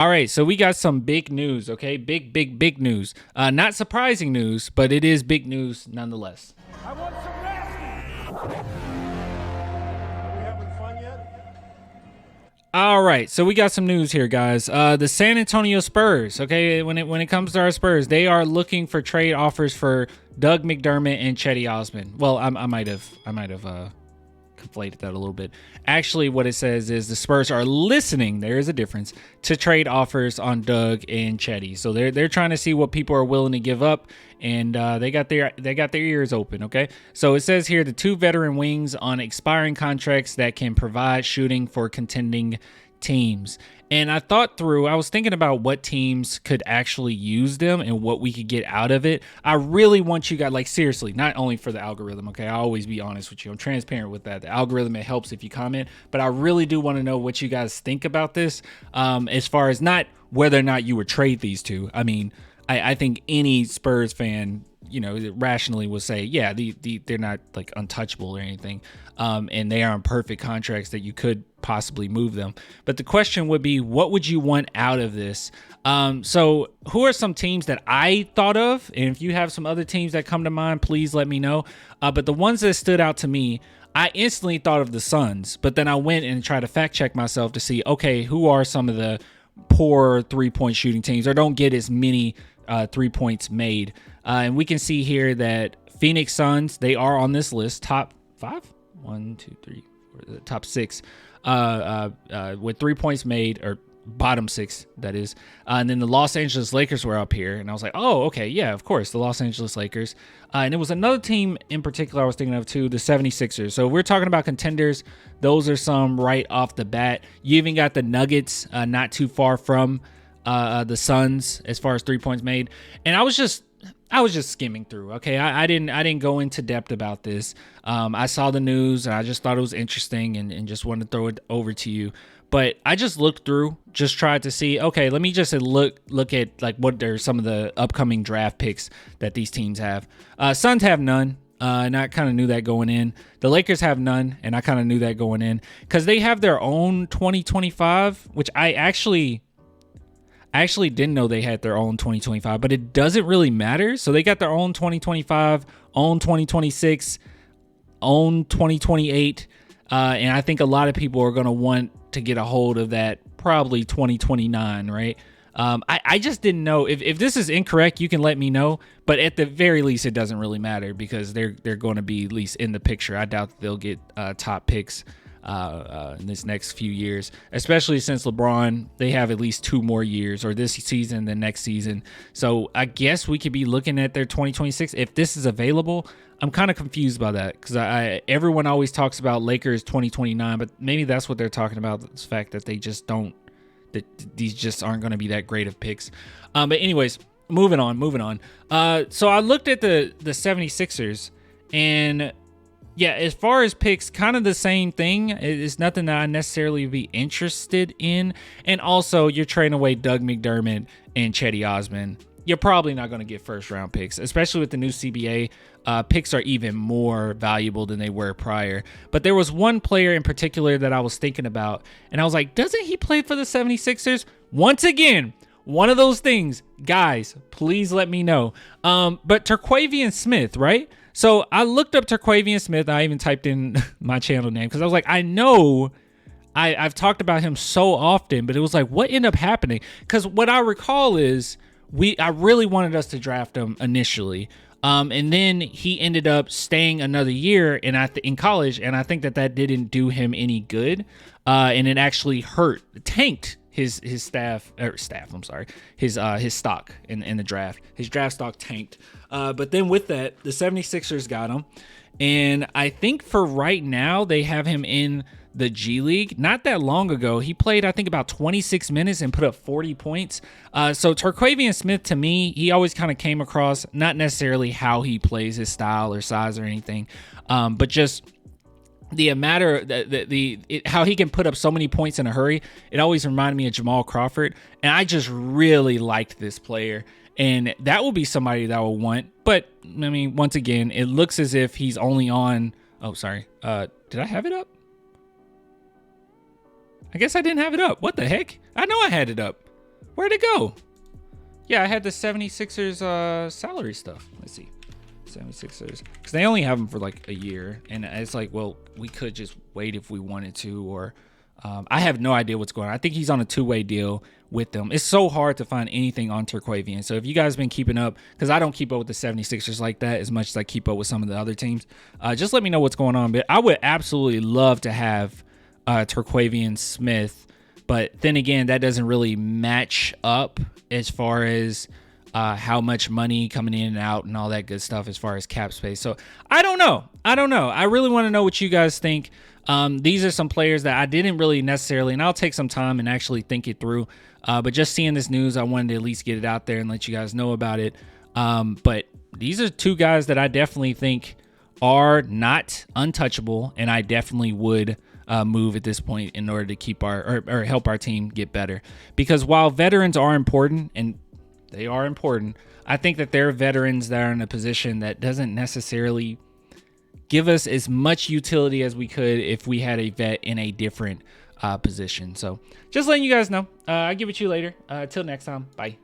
All right, so we got some big news, okay? Big news. Not surprising news, but it is big news nonetheless. I want some nasty. Are we having fun yet? All right, so we got some news here, guys. The San Antonio Spurs, okay? When it comes to our Spurs, they are looking for trade offers for Doug McDermott and Cedi Osman. Well, I might have conflated that a little bit. Actually, what it says is the Spurs are listening. There is a difference to trade offers on Doug and Cedi. So they're trying to see what people are willing to give up, and they got their ears open. Okay, so it says here the two veteran wings on expiring contracts that can provide shooting for contending teams. And I was thinking about what teams could actually use them and what we could get out of it. I really want you guys, like, seriously, not only for the algorithm, okay? I'll always be honest with you. I'm transparent with that. The algorithm, it helps if you comment, but I really do want to know what you guys think about this, as far as not whether or not you would trade these two. I mean, I think any Spurs fan, rationally will say, yeah, they're not like untouchable or anything. And they are on perfect contracts that you could possibly move them. But the question would be, what would you want out of this? So who are some teams that I thought of? And if you have some other teams that come to mind, please let me know. But the ones that stood out to me, I instantly thought of the Suns, but then I went and tried to fact check myself to see, okay, who are some of the poor 3-point shooting teams or don't get as many 3 points made. And we can see here that Phoenix Suns, they are on this list, top 5, 1, 2, 3, 4, top 6, with 3 points made, or bottom 6, that is. And then the Los Angeles Lakers were up here, and I was like, oh, okay, yeah, of course, the Los Angeles Lakers. And it was another team in particular I was thinking of too, the 76ers. So we're talking about contenders. Those are some right off the bat. You even got the Nuggets, not too far from the Suns as far as 3 points made. And I was just skimming through. Okay, I didn't go into depth about this. I saw the news and I just thought it was interesting and just wanted to throw it over to you. But I just looked through, just tried to see, okay, let me just look at like what are some of the upcoming draft picks that these teams have. Suns have none. And I kind of knew that going in. The Lakers have none, and I kind of knew that going in because they have their own 2025, which I actually didn't know they had their own 2025, but it doesn't really matter. So they got their own 2025, own 2026, own 2028. And I think a lot of people are going to want to get a hold of that probably 2029, right? I just didn't know. If this is incorrect, you can let me know. But at the very least, it doesn't really matter because they're going to be at least in the picture. I doubt that they'll get top picks in this next few years, especially since LeBron, they have at least 2 more years, or this season, the next season. So I guess we could be looking at their 2026 if this is available. I'm kind of confused by that because everyone always talks about Lakers 2029, but maybe that's what they're talking about, the fact that they just don't, that these just aren't going to be that great of picks. But anyways, moving on. So I looked at the 76ers, and yeah, as far as picks, kind of the same thing. It's nothing that I necessarily be interested in. And also, you're trading away Doug McDermott and Cedi Osman. You're probably not going to get first round picks, especially with the new CBA. Picks are even more valuable than they were prior. But there was one player in particular that I was thinking about, and I was like, doesn't he play for the 76ers? Once again, one of those things. Guys, please let me know. But Terquavian Smith, right? So I looked up Terquavian Smith. I even typed in my channel name because I was like, I know I've talked about him so often, but it was like, what ended up happening? Because what I recall is I really wanted us to draft him initially. And then he ended up staying another year in college, and I think that didn't do him any good. And it actually tanked his stock in the draft. His draft stock tanked. But then with that, the 76ers got him. And I think for right now, they have him in the G League. Not that long ago, he played, I think, about 26 minutes and put up 40 points. So Terquavian Smith, to me, he always kind of came across, not necessarily how he plays, his style or size or anything, but just the matter, how he can put up so many points in a hurry. It always reminded me of Jamal Crawford, and I just really liked this player. And that will be somebody that I will want. But, I mean, once again, it looks as if he's only on... Oh, sorry. Did I have it up? I guess I didn't have it up. What the heck? I know I had it up. Where'd it go? Yeah, I had the 76ers salary stuff. Let's see. 76ers. Because they only have them for like a year. And it's like, well, we could just wait if we wanted to. Or I have no idea what's going on. I think he's on a 2-way deal with them. It's so hard to find anything on Terquavian. So if you guys been keeping up, because I don't keep up with the 76ers like that as much as I keep up with some of the other teams, just let me know what's going on. But I would absolutely love to have Terquavian Smith. But then again, that doesn't really match up as far as how much money coming in and out and all that good stuff as far as cap space. So I don't know. I really want to know what you guys think. These are some players that I didn't really necessarily, and I'll take some time and actually think it through. But just seeing this news, I wanted to at least get it out there and let you guys know about it. But these are two guys that I definitely think are not untouchable, and I definitely would move at this point in order to keep our or help our team get better. Because while veterans are important, and they are important, I think that there are veterans that are in a position that doesn't necessarily give us as much utility as we could if we had a vet in a different position. So just letting you guys know. I'll give it to you later. Till next time. Bye.